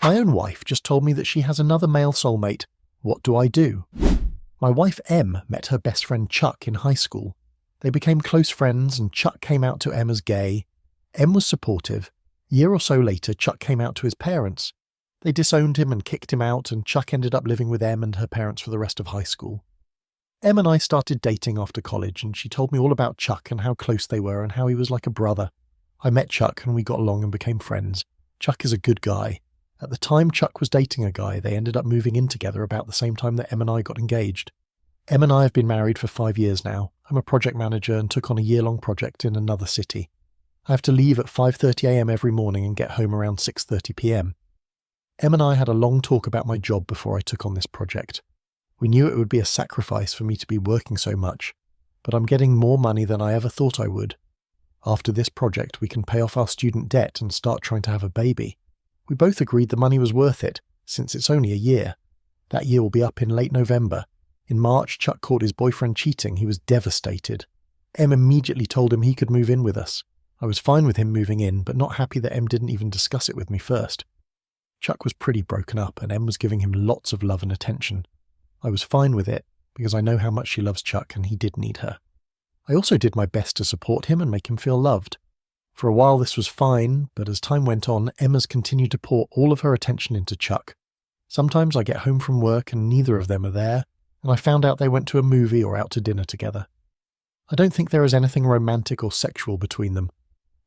My own wife just told me that she has another male soulmate. What do I do? My wife Em met her best friend Chuck in high school. They became close friends and Chuck came out to Em as gay. Em was supportive. A year or so later, Chuck came out to his parents. They disowned him and kicked him out, and Chuck ended up living with Em and her parents for the rest of high school. Em and I started dating after college, and she told me all about Chuck and how close they were and how he was like a brother. I met Chuck and we got along and became friends. Chuck is a good guy. At the time Chuck was dating a guy, they ended up moving in together about the same time that Em and I got engaged. Em and I have been married for 5 years now. I'm a project manager and took on a year-long project in another city. I have to leave at 5:30 a.m. every morning and get home around 6:30 p.m. Em and I had a long talk about my job before I took on this project. We knew it would be a sacrifice for me to be working so much, but I'm getting more money than I ever thought I would. After this project, we can pay off our student debt and start trying to have a baby. We both agreed the money was worth it, since it's only a year. That year will be up in late November. In March, Chuck caught his boyfriend cheating. He was devastated. Em immediately told him he could move in with us. I was fine with him moving in, but not happy that Em didn't even discuss it with me first. Chuck was pretty broken up, and Em was giving him lots of love and attention. I was fine with it, because I know how much she loves Chuck, and he did need her. I also did my best to support him and make him feel loved. For a while this was fine, but as time went on, Emma's continued to pour all of her attention into Chuck. Sometimes I get home from work and neither of them are there, and I found out they went to a movie or out to dinner together. I don't think there is anything romantic or sexual between them,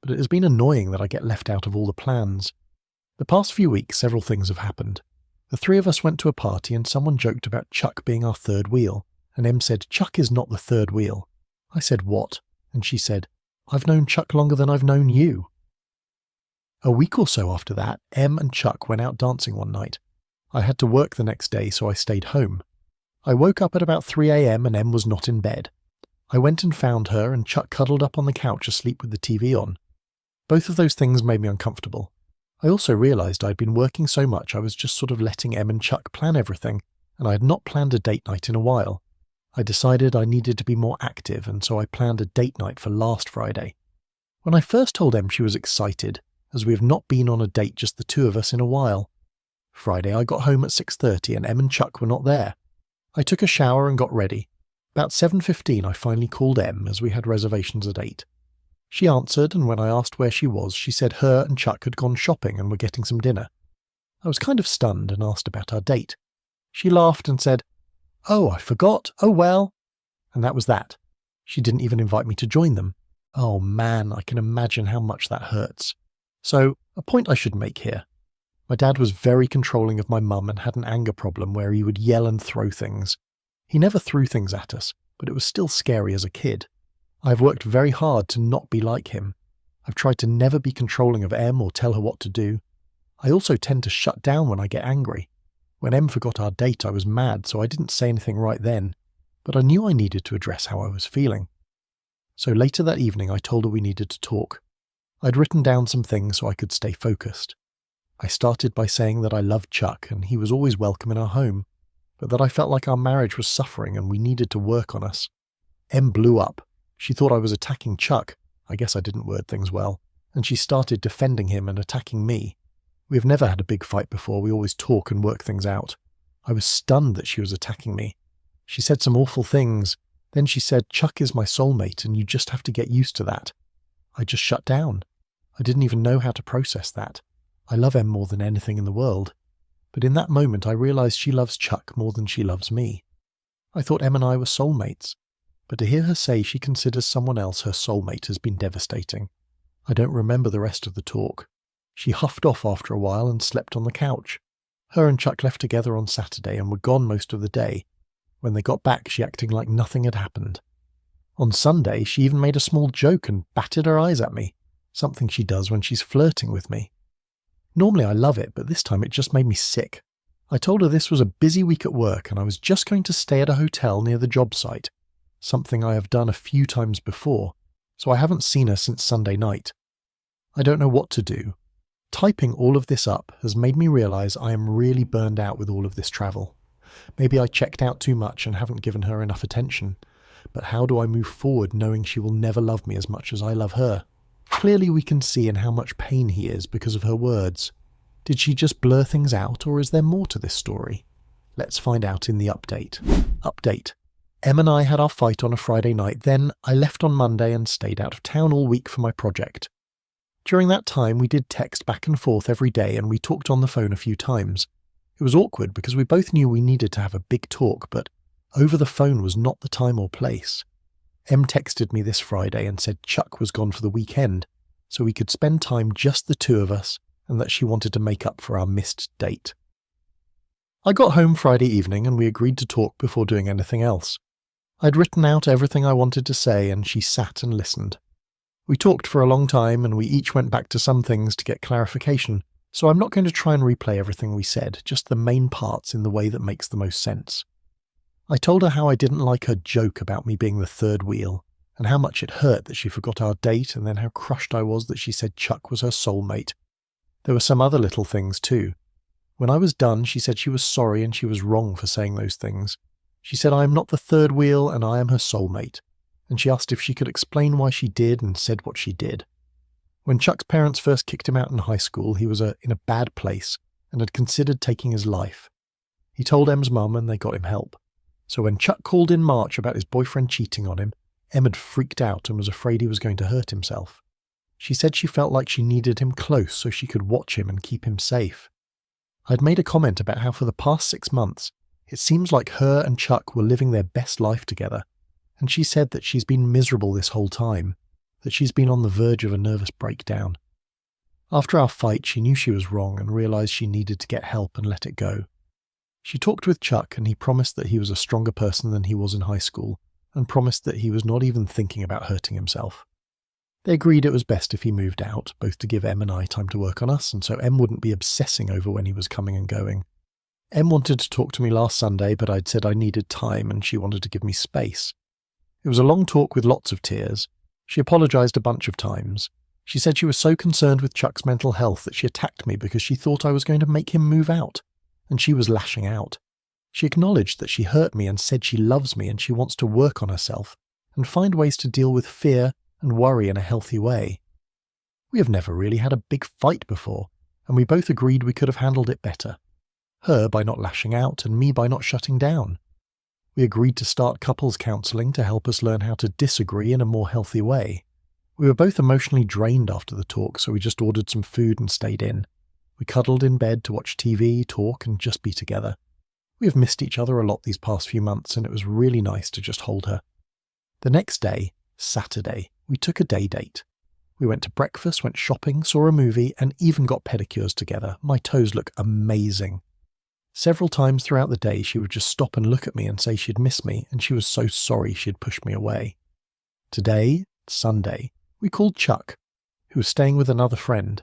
but it has been annoying that I get left out of all the plans. The past few weeks, several things have happened. The three of us went to a party and someone joked about Chuck being our third wheel, and Em said, "Chuck is not the third wheel." I said, "What?" And she said, "I've known Chuck longer than I've known you." A week or so after that, Em and Chuck went out dancing one night. I had to work the next day, so I stayed home. I woke up at about 3 a.m. and Em was not in bed. I went and found her, and Chuck cuddled up on the couch asleep with the TV on. Both of those things made me uncomfortable. I also realised I'd been working so much I was just sort of letting Em and Chuck plan everything, and I had not planned a date night in a while. I decided I needed to be more active, and so I planned a date night for last Friday. When I first told Em, she was excited, as we have not been on a date just the two of us in a while. Friday I got home at 6:30 and Em and Chuck were not there. I took a shower and got ready. About 7:15 I finally called Em, as we had reservations at 8. She answered, and when I asked where she was, she said her and Chuck had gone shopping and were getting some dinner. I was kind of stunned and asked about our date. She laughed and said, "Oh, I forgot. Oh well." And that was that. She didn't even invite me to join them. Oh man, I can imagine how much that hurts. So, a point I should make here. My dad was very controlling of my mum and had an anger problem where he would yell and throw things. He never threw things at us, but it was still scary as a kid. I've worked very hard to not be like him. I've tried to never be controlling of Em or tell her what to do. I also tend to shut down when I get angry. When Em forgot our date, I was mad, so I didn't say anything right then, but I knew I needed to address how I was feeling. So later that evening I told her we needed to talk. I'd written down some things so I could stay focused. I started by saying that I loved Chuck and he was always welcome in our home, but that I felt like our marriage was suffering and we needed to work on us. Em blew up. She thought I was attacking Chuck. I guess I didn't word things well, and she started defending him and attacking me. We have never had a big fight before, we always talk and work things out. I was stunned that she was attacking me. She said some awful things. Then she said, "Chuck is my soulmate and you just have to get used to that." I just shut down. I didn't even know how to process that. I love Em more than anything in the world. But in that moment I realised she loves Chuck more than she loves me. I thought Em and I were soulmates. But to hear her say she considers someone else her soulmate has been devastating. I don't remember the rest of the talk. She huffed off after a while and slept on the couch. Her and Chuck left together on Saturday and were gone most of the day. When they got back, she acted like nothing had happened. On Sunday, she even made a small joke and batted her eyes at me, something she does when she's flirting with me. Normally I love it, but this time it just made me sick. I told her this was a busy week at work and I was just going to stay at a hotel near the job site, something I have done a few times before, so I haven't seen her since Sunday night. I don't know what to do. Typing all of this up has made me realise I am really burned out with all of this travel. Maybe I checked out too much and haven't given her enough attention, but how do I move forward knowing she will never love me as much as I love her? Clearly we can see in how much pain he is because of her words. Did she just blur things out, or is there more to this story? Let's find out in the update. Update. Em and I had our fight on a Friday night, then I left on Monday and stayed out of town all week for my project. During that time, we did text back and forth every day and we talked on the phone a few times. It was awkward because we both knew we needed to have a big talk, but over the phone was not the time or place. Em texted me this Friday and said Chuck was gone for the weekend, so we could spend time just the two of us, and that she wanted to make up for our missed date. I got home Friday evening and we agreed to talk before doing anything else. I'd written out everything I wanted to say and she sat and listened. We talked for a long time and we each went back to some things to get clarification, so I'm not going to try and replay everything we said, just the main parts in the way that makes the most sense. I told her how I didn't like her joke about me being the third wheel, and how much it hurt that she forgot our date, and then how crushed I was that she said Chuck was her soulmate. There were some other little things too. When I was done, she said she was sorry and she was wrong for saying those things. She said I am not the third wheel and I am her soulmate, and she asked if she could explain why she did and said what she did. When Chuck's parents first kicked him out in high school, he was in a bad place and had considered taking his life. He told Em's mum and they got him help. So when Chuck called in March about his boyfriend cheating on him, Em had freaked out and was afraid he was going to hurt himself. She said she felt like she needed him close so she could watch him and keep him safe. I'd made a comment about how for the past 6 months, it seems like her and Chuck were living their best life together, and she said that she's been miserable this whole time, that she's been on the verge of a nervous breakdown. After our fight, she knew she was wrong and realised she needed to get help and let it go. She talked with Chuck and he promised that he was a stronger person than he was in high school, and promised that he was not even thinking about hurting himself. They agreed it was best if he moved out, both to give Em and I time to work on us, and so Em wouldn't be obsessing over when he was coming and going. Em wanted to talk to me last Sunday, but I'd said I needed time and she wanted to give me space. It was a long talk with lots of tears. She apologised a bunch of times. She said she was so concerned with Chuck's mental health that she attacked me because she thought I was going to make him move out, and she was lashing out. She acknowledged that she hurt me and said she loves me and she wants to work on herself and find ways to deal with fear and worry in a healthy way. We have never really had a big fight before, and we both agreed we could have handled it better. Her by not lashing out and me by not shutting down. We agreed to start couples counselling to help us learn how to disagree in a more healthy way. We were both emotionally drained after the talk, so we just ordered some food and stayed in. We cuddled in bed to watch TV, talk, and just be together. We have missed each other a lot these past few months, and it was really nice to just hold her. The next day, Saturday, we took a day date. We went to breakfast, went shopping, saw a movie, and even got pedicures together. My toes look amazing. Several times throughout the day, she would just stop and look at me and say she'd miss me, and she was so sorry she'd pushed me away. Today, Sunday, we called Chuck, who was staying with another friend.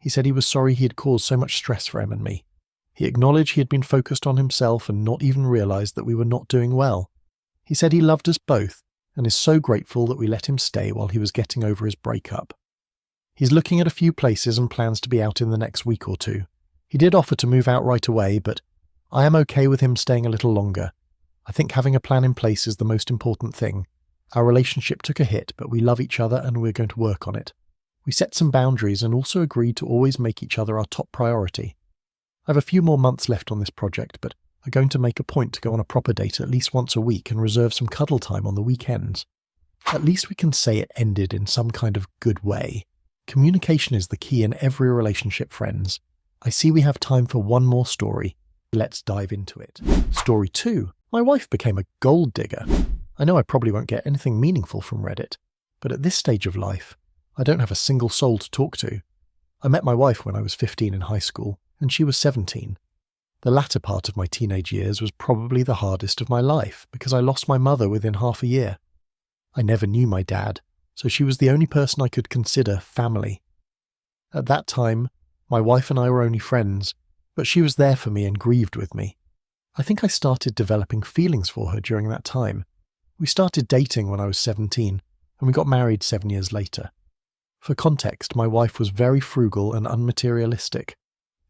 He said he was sorry he had caused so much stress for Em and me. He acknowledged he had been focused on himself and not even realised that we were not doing well. He said he loved us both, and is so grateful that we let him stay while he was getting over his breakup. He's looking at a few places and plans to be out in the next week or two. He did offer to move out right away, but I am okay with him staying a little longer. I think having a plan in place is the most important thing. Our relationship took a hit, but we love each other and we're going to work on it. We set some boundaries and also agreed to always make each other our top priority. I have a few more months left on this project, but I'm going to make a point to go on a proper date at least once a week and reserve some cuddle time on the weekends. At least we can say it ended in some kind of good way. Communication is the key in every relationship, friends. I see we have time for one more story. Let's dive into it. Story 2. My wife became a gold digger. I know I probably won't get anything meaningful from Reddit, but at this stage of life, I don't have a single soul to talk to. I met my wife when I was 15 in high school, and she was 17. The latter part of my teenage years was probably the hardest of my life because I lost my mother within half a year. I never knew my dad, so she was the only person I could consider family. At that time, my wife and I were only friends, but she was there for me and grieved with me. I think I started developing feelings for her during that time. We started dating when I was 17, and we got married 7 years later. For context, my wife was very frugal and unmaterialistic.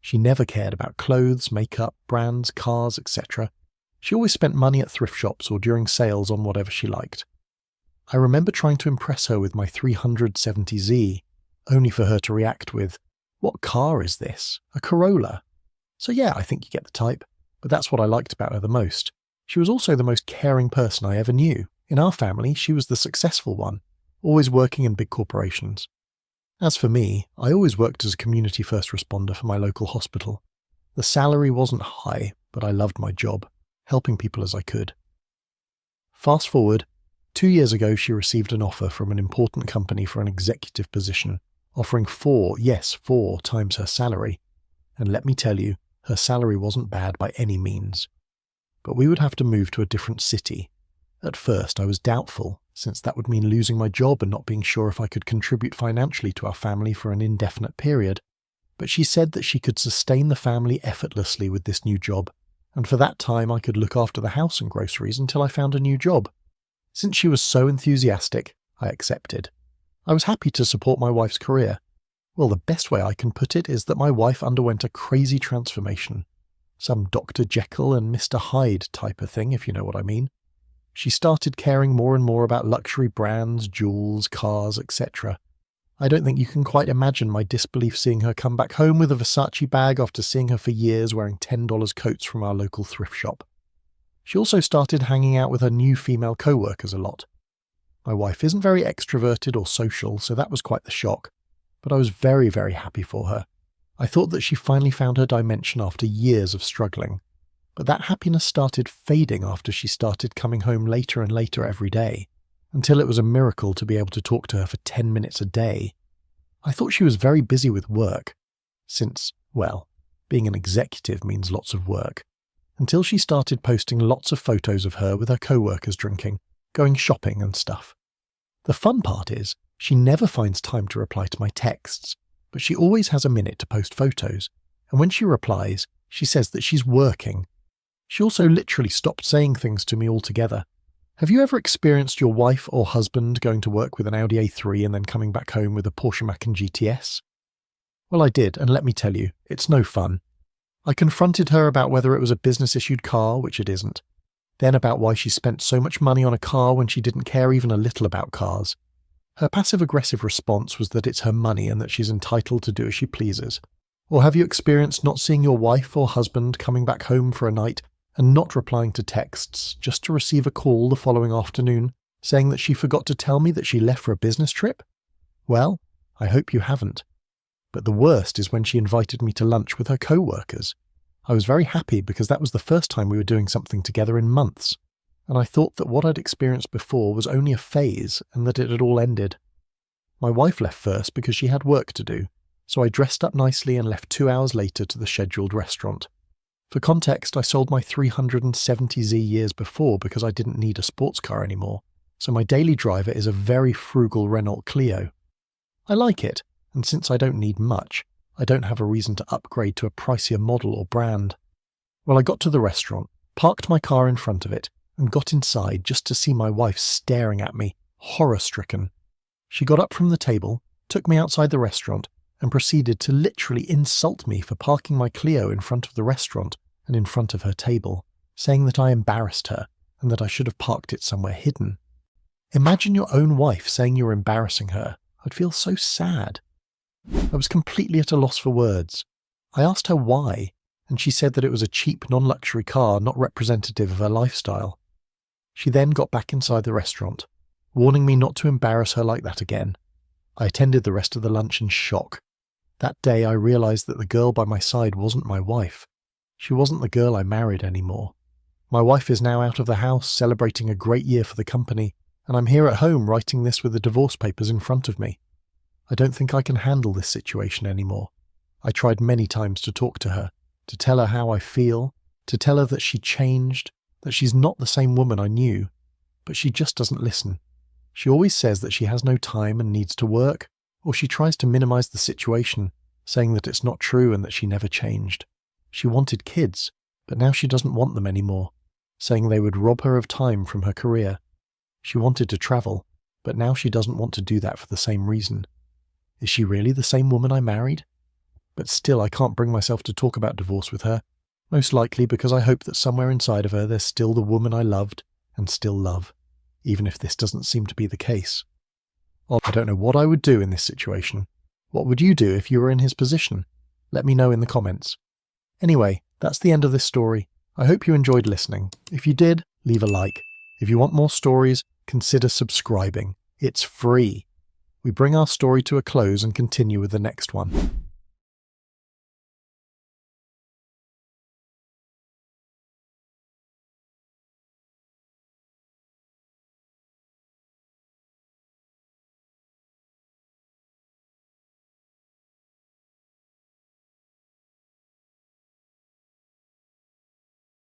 She never cared about clothes, makeup, brands, cars, etc. She always spent money at thrift shops or during sales on whatever she liked. I remember trying to impress her with my 370Z, only for her to react with, What car is this? A Corolla? So yeah, I think you get the type, but that's what I liked about her the most. She was also the most caring person I ever knew. In our family, she was the successful one, always working in big corporations. As for me, I always worked as a community first responder for my local hospital. The salary wasn't high, but I loved my job, helping people as I could. Fast forward, 2 years ago she received an offer from an important company for an executive position, offering 4 times her salary. And let me tell you, her salary wasn't bad by any means. But we would have to move to a different city. At first I was doubtful, since that would mean losing my job and not being sure if I could contribute financially to our family for an indefinite period. But she said that she could sustain the family effortlessly with this new job, and for that time I could look after the house and groceries until I found a new job. Since she was so enthusiastic, I accepted. I was happy to support my wife's career. Well, the best way I can put it is that my wife underwent a crazy transformation. Some Dr. Jekyll and Mr. Hyde type of thing, if you know what I mean. She started caring more and more about luxury brands, jewels, cars, etc. I don't think you can quite imagine my disbelief seeing her come back home with a Versace bag after seeing her for years wearing $10 coats from our local thrift shop. She also started hanging out with her new female co-workers a lot. My wife isn't very extroverted or social, so that was quite the shock, but I was very, very happy for her. I thought that she finally found her dimension after years of struggling, but that happiness started fading after she started coming home later and later every day, until it was a miracle to be able to talk to her for 10 minutes a day. I thought she was very busy with work, since, well, being an executive means lots of work, until she started posting lots of photos of her with her co-workers drinking, going shopping and stuff. The fun part is, she never finds time to reply to my texts, but she always has a minute to post photos, and when she replies, she says that she's working. She also literally stopped saying things to me altogether. Have you ever experienced your wife or husband going to work with an Audi A3 and then coming back home with a Porsche Macan GTS? Well, I did, and let me tell you, it's no fun. I confronted her about whether it was a business-issued car, which it isn't. Then about why she spent so much money on a car when she didn't care even a little about cars. Her passive-aggressive response was that it's her money and that she's entitled to do as she pleases. Or have you experienced not seeing your wife or husband coming back home for a night and not replying to texts just to receive a call the following afternoon saying that she forgot to tell me that she left for a business trip? Well, I hope you haven't. But the worst is when she invited me to lunch with her co-workers. I was very happy because that was the first time we were doing something together in months, and I thought that what I'd experienced before was only a phase and that it had all ended. My wife left first because she had work to do, so I dressed up nicely and left 2 hours later to the scheduled restaurant. For context, I sold my 370Z years before because I didn't need a sports car anymore, so my daily driver is a very frugal Renault Clio. I like it, and since I don't need much, I don't have a reason to upgrade to a pricier model or brand. Well, I got to the restaurant, parked my car in front of it, and got inside just to see my wife staring at me, horror-stricken. She got up from the table, took me outside the restaurant, and proceeded to literally insult me for parking my Clio in front of the restaurant and in front of her table, saying that I embarrassed her and that I should have parked it somewhere hidden. Imagine your own wife saying you're embarrassing her. I'd feel so sad. I was completely at a loss for words. I asked her why, and she said that it was a cheap non-luxury car not representative of her lifestyle. She then got back inside the restaurant, warning me not to embarrass her like that again. I attended the rest of the lunch in shock. That day I realised that the girl by my side wasn't my wife. She wasn't the girl I married anymore. My wife is now out of the house celebrating a great year for the company, and I'm here at home writing this with the divorce papers in front of me. I don't think I can handle this situation anymore. I tried many times to talk to her, to tell her how I feel, to tell her that she changed, that she's not the same woman I knew, but she just doesn't listen. She always says that she has no time and needs to work, or she tries to minimize the situation, saying that it's not true and that she never changed. She wanted kids, but now she doesn't want them anymore, saying they would rob her of time from her career. She wanted to travel, but now she doesn't want to do that for the same reason. Is she really the same woman I married? But still I can't bring myself to talk about divorce with her, most likely because I hope that somewhere inside of her there's still the woman I loved and still love, even if this doesn't seem to be the case. I don't know what I would do in this situation. What would you do if you were in his position? Let me know in the comments. Anyway, that's the end of this story. I hope you enjoyed listening. If you did, leave a like. If you want more stories, consider subscribing. It's free. We bring our story to a close and continue with the next one.